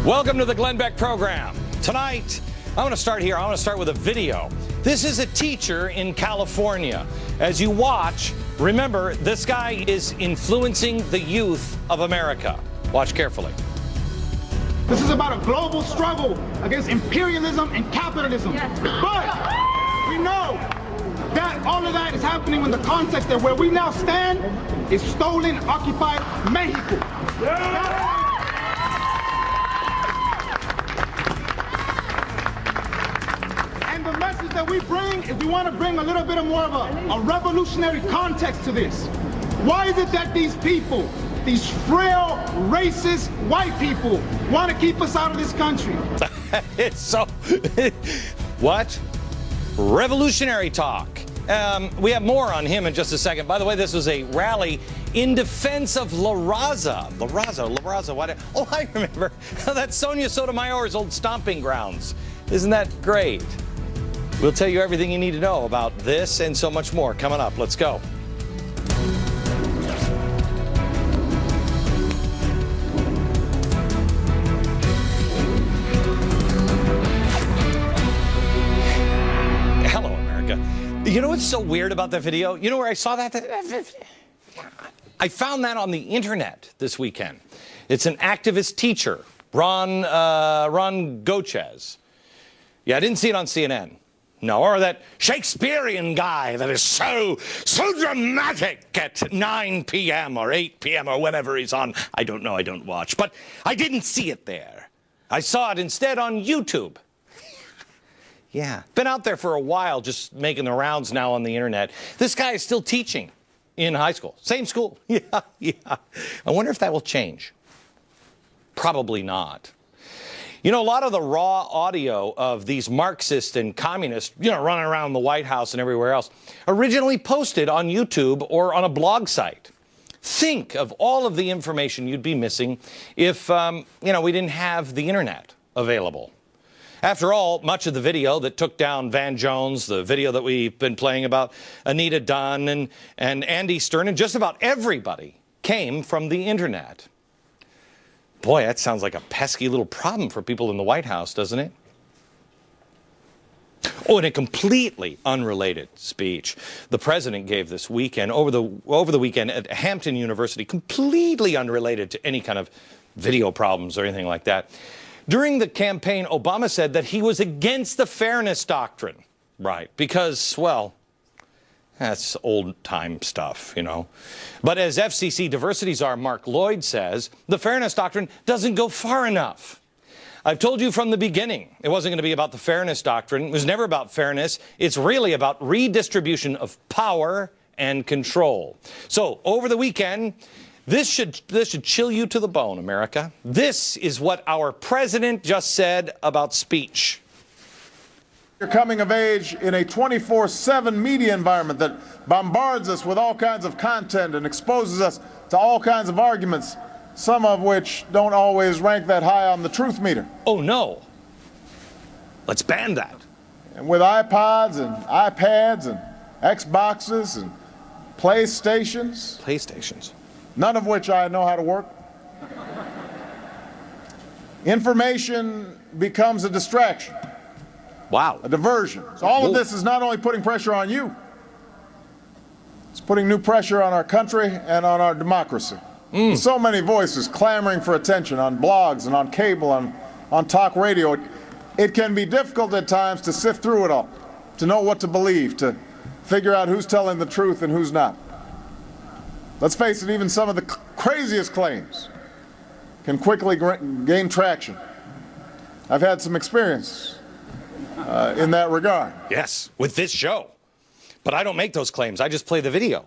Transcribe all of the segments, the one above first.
Welcome to the Glenn Beck program. Tonight, I want to start here. I want to start with a video. This is a teacher in California. As you watch, remember, this guy is influencing the youth of America. Watch carefully. This is about a global struggle against imperialism and capitalism. Yes. But we know that all of that is happening in the context that where we now stand is stolen, occupied Mexico. Yeah. And the message that we bring is we want to bring a little bit of more of a revolutionary context to this. Why is it that these people, these frail, racist, white people want to keep us out of this country? It's so... What? Revolutionary talk. We have more on him in just a second. By the way, this was a rally in defense of La Raza. La Raza, what? Oh, I remember. That's Sonia Sotomayor's old stomping grounds. Isn't that great? We'll tell you everything you need to know about this and so much more coming up. Let's go. You know what's so weird about that video? You know where I saw that? I found that on the internet this weekend. It's an activist teacher, Ron Gochez. Yeah, I didn't see it on CNN. No, or that Shakespearean guy that is so dramatic at 9 p.m. or 8 p.m. or whenever he's on. I don't know, I don't watch. But I didn't see it there. I saw it instead on YouTube. Yeah, been out there for a while, just making the rounds now on the internet. This guy is still teaching in high school. Same school. Yeah. I wonder if that will change. Probably not. You know, a lot of the raw audio of these Marxists and communists, you know, running around the White House and everywhere else, originally posted on YouTube or on a blog site. Think of all of the information you'd be missing if, you know, we didn't have the internet available. After all, much of the video that took down Van Jones, the video that we've been playing about Anita Dunn and Andy Stern, and just about everybody came from the internet. Boy, that sounds like a pesky little problem for people in the White House, doesn't it? Oh, and a completely unrelated speech the president gave this weekend, over the weekend at Hampton University, completely unrelated to any kind of video problems or anything like that. During the campaign, Obama said that he was against the fairness doctrine. Right, because, well, that's old-time stuff, you know. But as FCC diversity czar Mark Lloyd says, the fairness doctrine doesn't go far enough. I've told you from the beginning, it wasn't going to be about the fairness doctrine. It was never about fairness. It's really about redistribution of power and control. So, over the weekend, This should chill you to the bone, America. This is what our president just said about speech. You're coming of age in a 24/7 media environment that bombards us with all kinds of content and exposes us to all kinds of arguments, some of which don't always rank that high on the truth meter. Oh, no. Let's ban that. And with iPods and iPads and Xboxes and PlayStations, none of which I know how to work, information becomes a distraction. Wow. A diversion. So all of this is not only putting pressure on you, it's putting new pressure on our country and on our democracy. So many voices clamoring for attention on blogs and on cable, on talk radio. It can be difficult at times to sift through it all, to know what to believe, to figure out who's telling the truth and who's not. Let's face it, even some of the craziest claims can quickly gain traction. I've had some experience in that regard. Yes, with this show. But I don't make those claims. I just play the video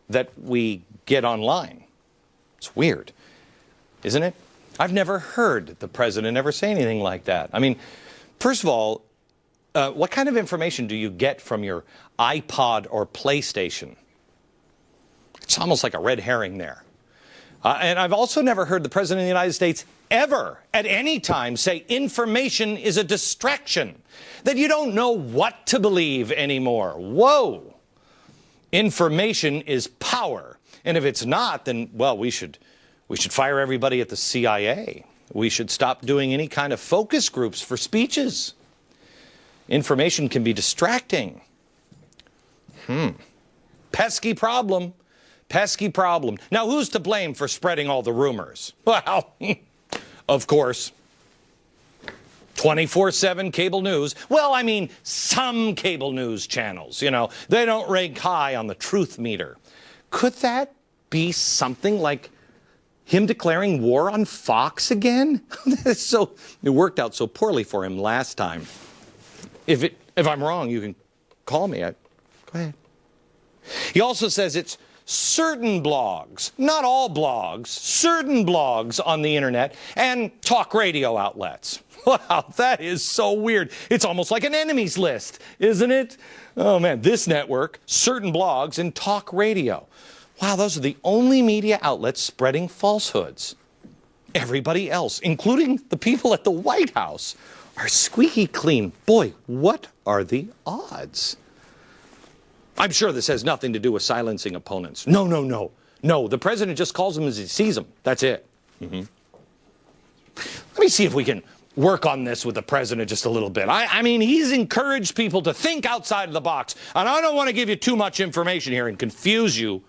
that we get online. It's weird, isn't it? I've never heard the president ever say anything like that. I mean, first of all, what kind of information do you get from your iPod or PlayStation? It's almost like a red herring there. And I've also never heard the President of the United States ever, at any time, say information is a distraction, that you don't know what to believe anymore. Whoa! Information is power. And if it's not, then, well, we should fire everybody at the CIA. we should stop doing any kind of focus groups for speeches. Information can be distracting. Pesky problem. Pesky problem. Now, who's to blame for spreading all the rumors? Well, of course, 24/7 cable news. Well, I mean, some cable news channels, you know, they don't rank high on the truth meter. Could that be something like him declaring war on Fox again? It worked out so poorly for him last time. If I'm wrong, you can call me. Go ahead. He also says it's certain blogs, not all blogs, certain blogs on the internet and talk radio outlets. Wow, that is so weird. It's almost like an enemies list, isn't it? Oh man, this network, certain blogs, and talk radio. Wow, those are the only media outlets spreading falsehoods. Everybody else, including the people at the White House, are squeaky clean. Boy, what are the odds? I'm sure this has nothing to do with silencing opponents. No, no, no. No, the president just calls them as he sees them. That's it. Let me see if we can work on this with the president just a little bit. I mean, he's encouraged people to think outside of the box. And I don't want to give you too much information here and confuse you.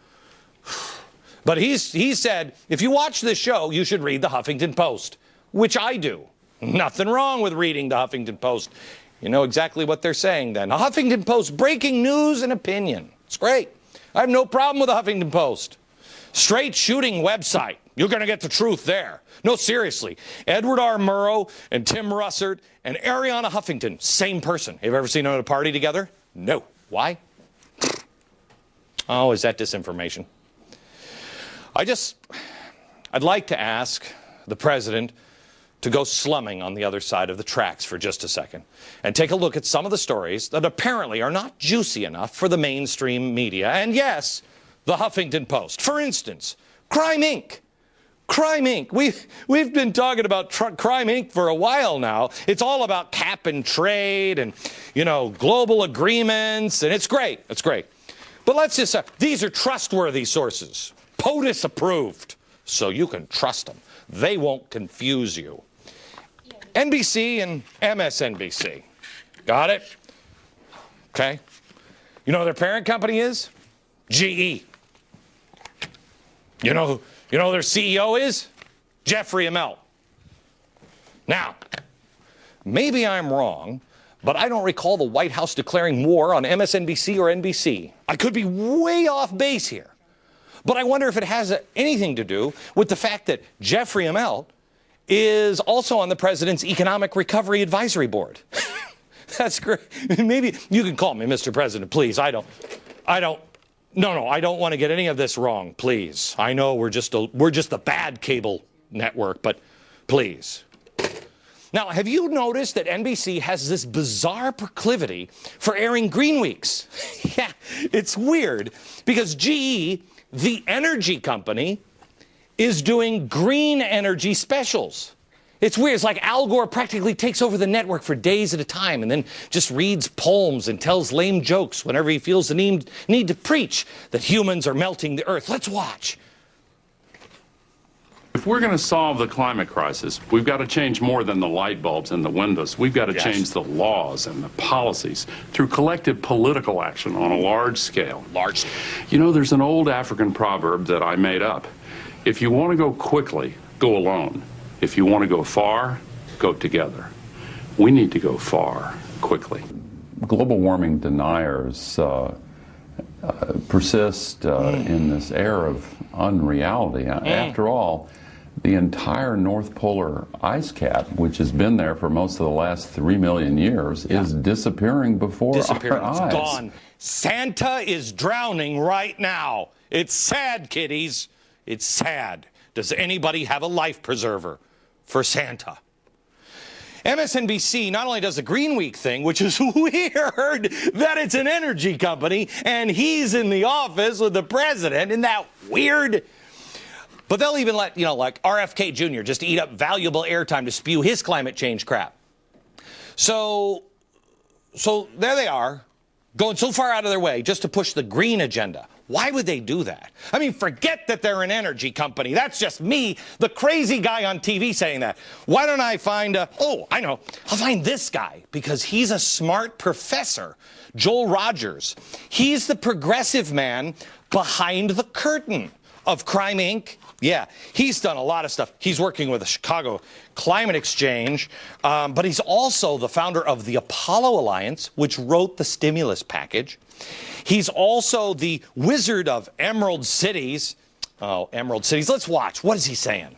But he said, if you watch this show, you should read the Huffington Post, which I do. Nothing wrong with reading the Huffington Post. You know exactly what they're saying then. A Huffington Post, breaking news and opinion. It's great. I have no problem with the Huffington Post. Straight shooting website. You're going to get the truth there. No, seriously. Edward R. Murrow and Tim Russert and Arianna Huffington, same person. Have you ever seen them at a party together? No. Why? Oh, is that disinformation? I'd like to ask the president to go slumming on the other side of the tracks for just a second and take a look at some of the stories that apparently are not juicy enough for the mainstream media. And yes, the Huffington Post. For instance, Crime Inc. Crime Inc. We've been talking about Crime Inc. for a while now. It's all about cap and trade and, you know, global agreements, and it's great. It's great. But let's just say, these are trustworthy sources. POTUS approved. So you can trust them. They won't confuse you. NBC and MSNBC. Got it? Okay. You know who their parent company is? GE. You know who their CEO is? Jeffrey Immelt. Now, maybe I'm wrong, but I don't recall the White House declaring war on MSNBC or NBC. I could be way off base here. But I wonder if it has anything to do with the fact that Jeffrey Immelt is also on the president's Economic Recovery Advisory Board. That's great. Maybe you can call me Mr. President, please. I don't want to get any of this wrong, please. I know we're just the bad cable network, but please. Now, have you noticed that NBC has this bizarre proclivity for airing Green Weeks? Yeah, it's weird because GE, the energy company, is doing green energy specials. It's weird. It's like Al Gore practically takes over the network for days at a time and then just reads poems and tells lame jokes whenever he feels the need to preach that humans are melting the earth. Let's watch. If we're going to solve the climate crisis, we've got to change more than the light bulbs and the windows. We've got to change the laws and the policies through collective political action on a large scale. You know, there's an old African proverb that I made up. If you want to go quickly, go alone. If you want to go far, go together. We need to go far, quickly. Global warming deniers persist in this air of unreality. After all, the entire North Polar ice cap, which has been there for most of the last 3 million years, is disappearing before our eyes. It's gone. Santa is drowning right now. It's sad, kiddies. It's sad. Does anybody have a life preserver for Santa? MSNBC not only does the Green Week thing, which is weird that it's an energy company and he's in the office with the president. Isn't that weird? But they'll even let, you know, like RFK Jr. just eat up valuable airtime to spew his climate change crap. So there they are, going so far out of their way just to push the green agenda. Why would they do that? I mean, forget that they're an energy company. That's just me, the crazy guy on TV saying that. Why don't I find oh, I know. I'll find this guy because he's a smart professor, Joel Rogers. He's the progressive man behind the curtain of Crime Inc. Yeah, he's done a lot of stuff. He's working with the Chicago Climate Exchange, but he's also the founder of the Apollo Alliance, which wrote the stimulus package. He's also the wizard of Emerald Cities. Oh, Emerald Cities. Let's watch. What is he saying?